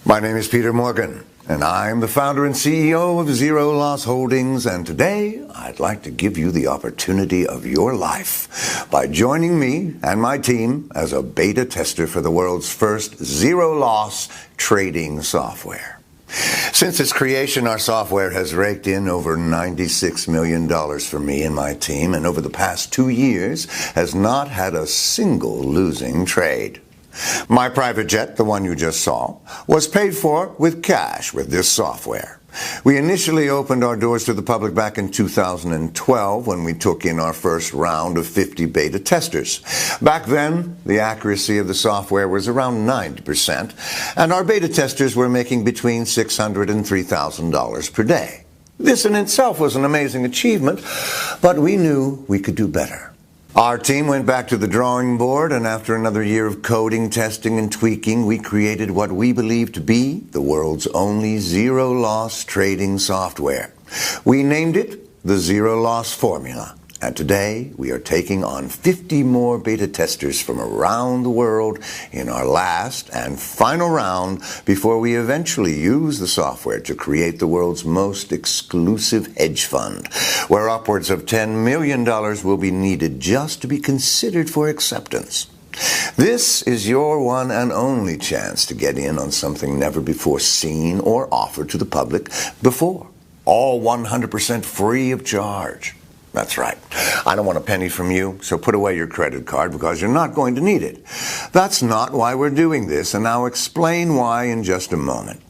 My name is Peter Morgan, and I'm the founder and CEO of Zero Loss Holdings, and today I'd like to give you the opportunity of your life by joining me and my team as a beta tester for the world's first zero-loss trading software. Since its creation, our software has raked in over $96 million for me and my team, and over the past 2 years has not had a single losing trade. My private jet, the one you just saw, was paid for with cash with this software. We initially opened our doors to the public back in 2012 when we took in our first round of 50 beta testers. Back then, the accuracy of the software was around 90%, and our beta testers were making between $600 and $3,000 per day. This in itself was an amazing achievement, but we knew we could do better. Our team went back to the drawing board, and after another year of coding, testing, and tweaking, we created what we believe to be the world's only zero-loss trading software. We named it the Zero Loss Formula, and today we are taking on 50 more beta testers from around the world in our last and final round before we eventually use the software to create the world's most exclusive hedge fund, where upwards of $10 million will be needed just to be considered for acceptance. This is your one and only chance to get in on something never before seen or offered to the public before. All 100% free of charge. That's right. I don't want a penny from you, so put away your credit card because you're not going to need it. That's not why we're doing this, and I'll explain why in just a moment.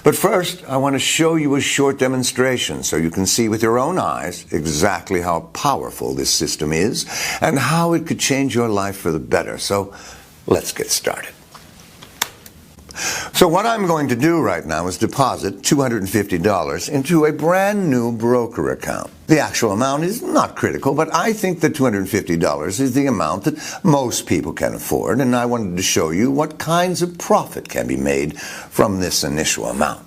But first, I want to show you a short demonstration so you can see with your own eyes exactly how powerful this system is and how it could change your life for the better. So let's get started. So what I'm going to do right now is deposit $250 into a brand new broker account. The actual amount is not critical, but I think that $250 is the amount that most people can afford, and I wanted to show you what kinds of profit can be made from this initial amount.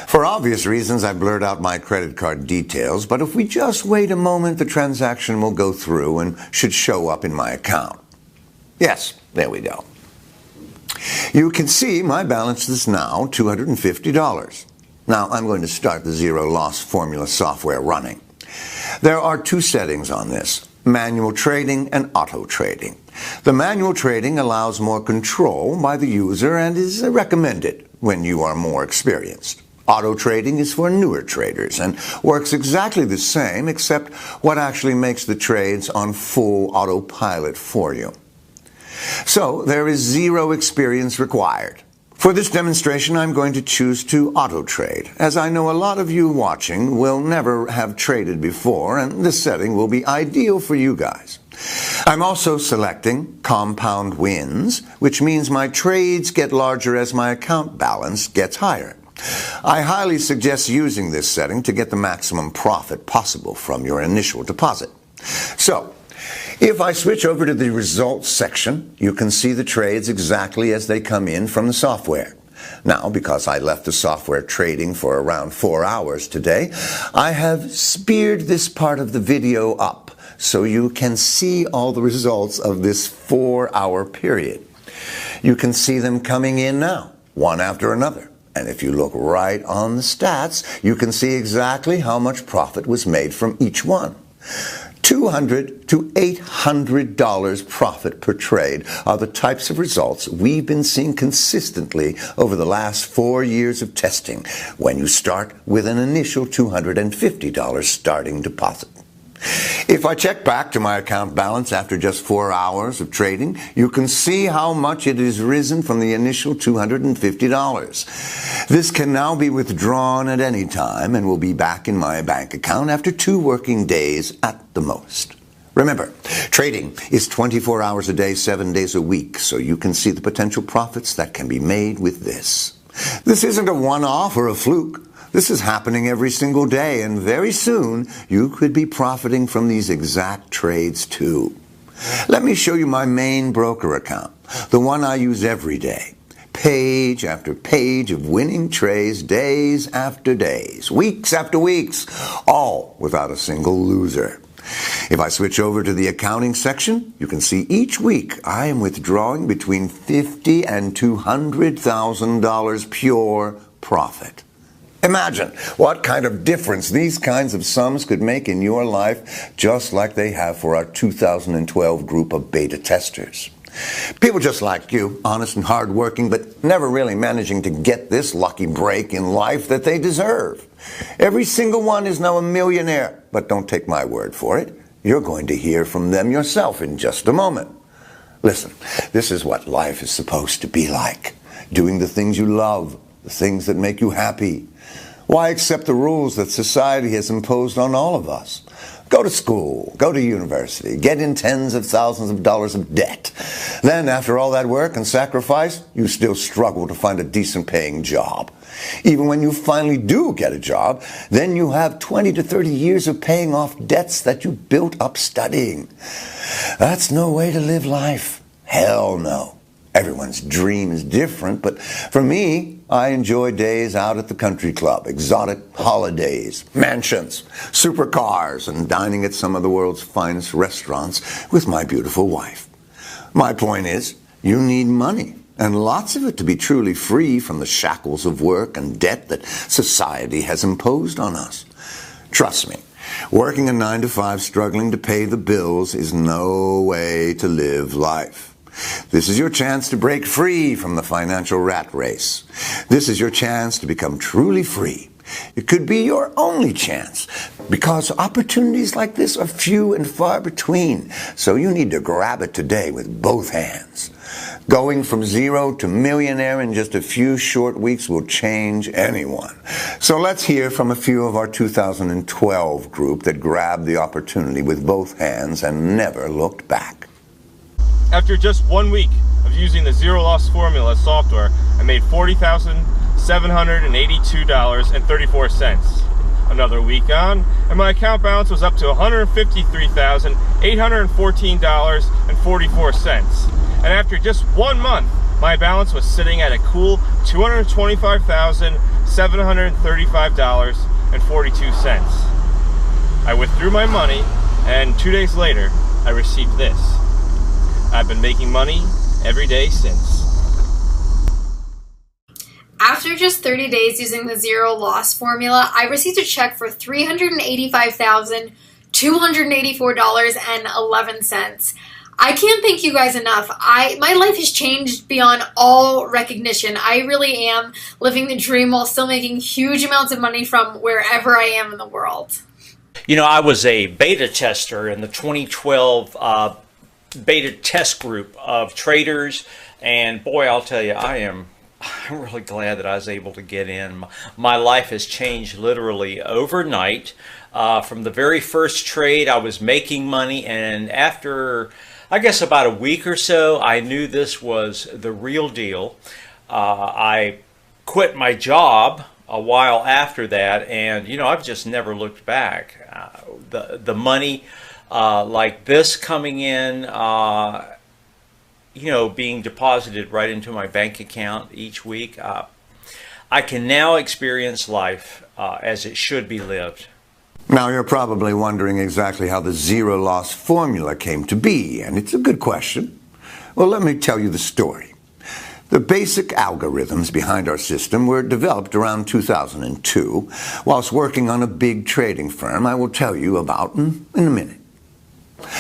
For obvious reasons, I blurred out my credit card details, but if we just wait a moment, the transaction will go through and should show up in my account. Yes, there we go. You can see my balance is now $250. Now I'm going to start the Zero Loss Formula software running. There are two settings on this: manual trading and auto trading. The manual trading allows more control by the user and is recommended when you are more experienced. Auto trading is for newer traders and works exactly the same, except what actually makes the trades on full autopilot for you. So there is zero experience required. For this demonstration, I'm going to choose to auto trade, as I know a lot of you watching will never have traded before, and this setting will be ideal for you guys. I'm also selecting compound wins, which means my trades get larger as my account balance gets higher. I highly suggest using this setting to get the maximum profit possible from your initial deposit. So, if I switch over to the results section, you can see the trades exactly as they come in from the software. Now, because I left the software trading for around 4 hours today, I have speared this part of the video up so you can see all the results of this 4-hour period. You can see them coming in now, one after another. And if you look right on the stats, you can see exactly how much profit was made from each one. $200 to $800 profit per trade are the types of results we've been seeing consistently over the last 4 years of testing when you start with an initial $250 starting deposit. If I check back to my account balance after just 4 hours of trading, you can see how much it has risen from the initial $250. This can now be withdrawn at any time and will be back in my bank account after 2 working days at the most. Remember, trading is 24 hours a day, 7 days a week, so you can see the potential profits that can be made with this. This isn't a one-off or a fluke. This is happening every single day, and very soon you could be profiting from these exact trades too. Let me show you my main broker account, the one I use every day. Page after page of winning trades, days after days, weeks after weeks, all without a single loser. If I switch over to the accounting section, you can see each week I am withdrawing between $50,000 and $200,000 pure profit. Imagine what kind of difference these kinds of sums could make in your life, just like they have for our 2012 group of beta testers. People just like you, honest and hardworking, but never really managing to get this lucky break in life that they deserve. Every single one is now a millionaire, but don't take my word for it. You're going to hear from them yourself in just a moment. Listen, this is what life is supposed to be like. Doing the things you love, the things that make you happy. Why accept the rules that society has imposed on all of us? Go to school, go to university, get in tens of thousands of dollars of debt. Then, after all that work and sacrifice, you still struggle to find a decent paying job. Even when you finally do get a job, then you have 20 to 30 years of paying off debts that you built up studying. That's no way to live life. Hell no. Everyone's dream is different, but for me, I enjoy days out at the country club, exotic holidays, mansions, supercars, and dining at some of the world's finest restaurants with my beautiful wife. My point is, you need money, and lots of it, to be truly free from the shackles of work and debt that society has imposed on us. Trust me, working a 9-to-5 struggling to pay the bills is no way to live life. This is your chance to break free from the financial rat race. This is your chance to become truly free. It could be your only chance, because opportunities like this are few and far between, so you need to grab it today with both hands. Going from zero to millionaire in just a few short weeks will change anyone. So let's hear from a few of our 2012 group that grabbed the opportunity with both hands and never looked back. After just 1 week of using the Zero Loss Formula software, I made $40,782.34. Another week on, and my account balance was up to $153,814.44. And after just 1 month, my balance was sitting at a cool $225,735.42. I withdrew my money, and 2 days later, I received this. I've been making money every day since. After just 30 days using the Zero Loss Formula, I received a check for $385,284.11. I can't thank you guys enough. My life has changed beyond all recognition. I really am living the dream while still making huge amounts of money from wherever I am in the world. You know, I was a beta tester in the 2012 beta test group of traders, and boy, I'll tell you, I'm really glad that I was able to get in. My life has changed literally overnight. From the very first trade, I was making money, and after, I guess, about a week or so, I knew this was the real deal. I quit my job a while after that, and, you know, I've just never looked back. The money like this coming in, you know, being deposited right into my bank account each week, I can now experience life as it should be lived. Now you're probably wondering exactly how the Zero Loss Formula came to be, and it's a good question. Well, let me tell you the story. The basic algorithms behind our system were developed around 2002, whilst working on a big trading firm I will tell you about in a minute.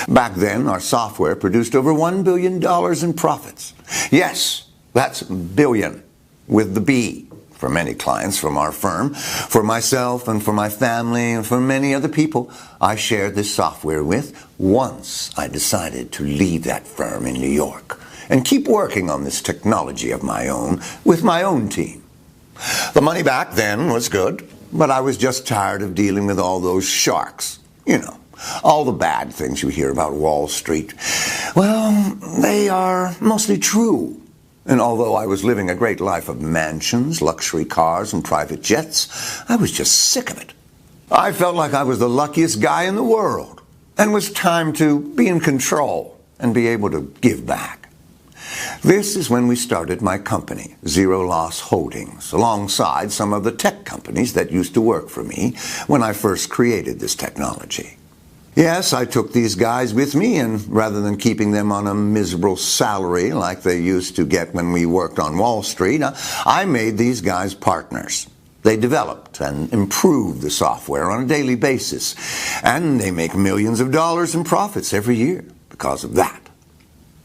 Back then, our software produced over $1 billion in profits. Yes, that's billion, with the B, for many clients from our firm, for myself and for my family and for many other people I shared this software with once I decided to leave that firm in New York and keep working on this technology of my own with my own team. The money back then was good, but I was just tired of dealing with all those sharks, you know. All the bad things you hear about Wall Street, well, they are mostly true. And although I was living a great life of mansions, luxury cars, and private jets, I was just sick of it. I felt like I was the luckiest guy in the world, and it was time to be in control and be able to give back. This is when we started my company, Zero Loss Holdings, alongside some of the tech companies that used to work for me when I first created this technology. Yes, I took these guys with me, and rather than keeping them on a miserable salary like they used to get when we worked on Wall Street, I made these guys partners. They developed and improved the software on a daily basis, and they make millions of dollars in profits every year because of that.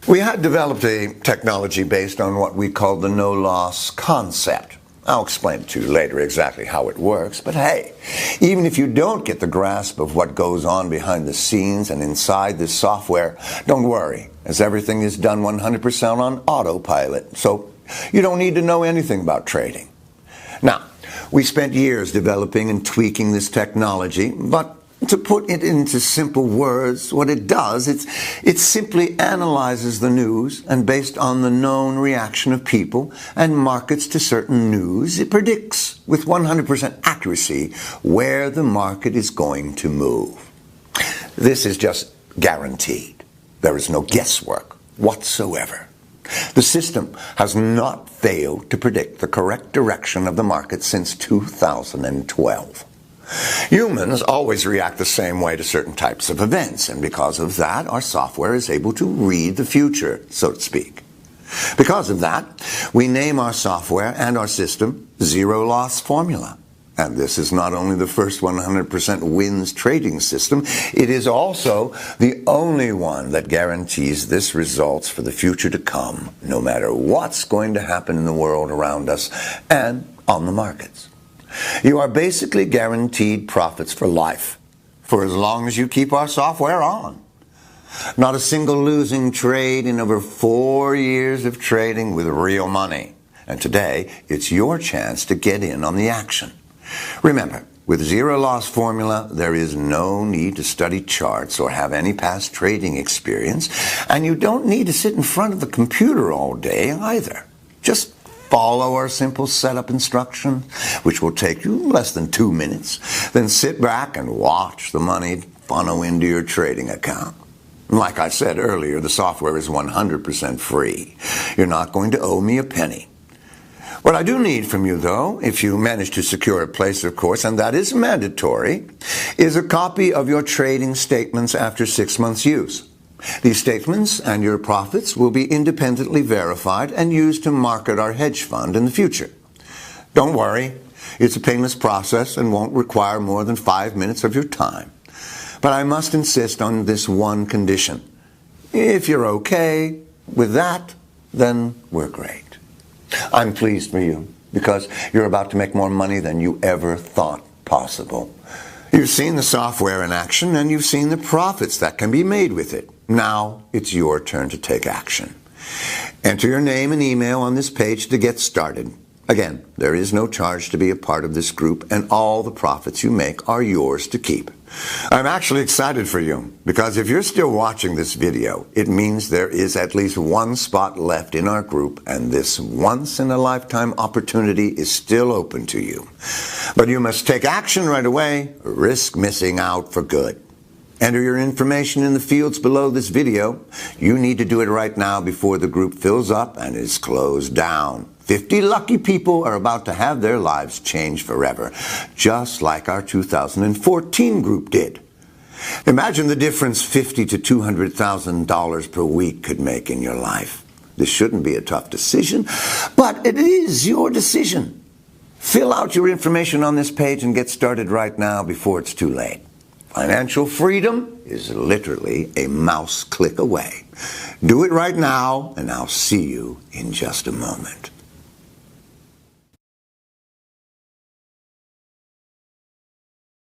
We had developed a technology based on what we call the no-loss concept. I'll explain to you later exactly how it works, but hey, even if you don't get the grasp of what goes on behind the scenes and inside this software, don't worry, as everything is done 100% on autopilot, so you don't need to know anything about trading. Now, we spent years developing and tweaking this technology, but to put it into simple words, what it does, it simply analyzes the news, and based on the known reaction of people and markets to certain news, it predicts with 100% accuracy where the market is going to move. This is just guaranteed. There is no guesswork whatsoever. The system has not failed to predict the correct direction of the market since 2012. Humans always react the same way to certain types of events, and because of that, our software is able to read the future, so to speak. Because of that, we name our software and our system Zero Loss Formula. And this is not only the first 100% wins trading system, it is also the only one that guarantees this results for the future to come, no matter what's going to happen in the world around us and on the markets. You are basically guaranteed profits for life, for as long as you keep our software on. Not a single losing trade in over 4 years of trading with real money. And today, it's your chance to get in on the action. Remember, with Zero Loss Formula, there is no need to study charts or have any past trading experience, and you don't need to sit in front of the computer all day either. Just follow our simple setup instruction, which will take you less than 2 minutes. Then sit back and watch the money funnel into your trading account. Like I said earlier, the software is 100% free. You're not going to owe me a penny. What I do need from you, though, if you manage to secure a place, of course, and that is mandatory, is a copy of your trading statements after 6 months' use. These statements and your profits will be independently verified and used to market our hedge fund in the future. Don't worry, it's a painless process and won't require more than 5 minutes of your time. But I must insist on this one condition. If you're okay with that, then we're great. I'm pleased for you because you're about to make more money than you ever thought possible. You've seen the software in action and you've seen the profits that can be made with it. Now it's your turn to take action. Enter your name and email on this page to get started. Again, there is no charge to be a part of this group, and all the profits you make are yours to keep. I'm actually excited for you, because if you're still watching this video, it means there is at least one spot left in our group, and this once-in-a-lifetime opportunity is still open to you. But you must take action right away, or risk missing out for good. Enter your information in the fields below this video. You need to do it right now before the group fills up and is closed down. 50 lucky people are about to have their lives changed forever, just like our 2014 group did. Imagine the difference $50,000 to $200,000 per week could make in your life. This shouldn't be a tough decision, but it is your decision. Fill out your information on this page and get started right now before it's too late. Financial freedom is literally a mouse click away. Do it right now, and I'll see you in just a moment.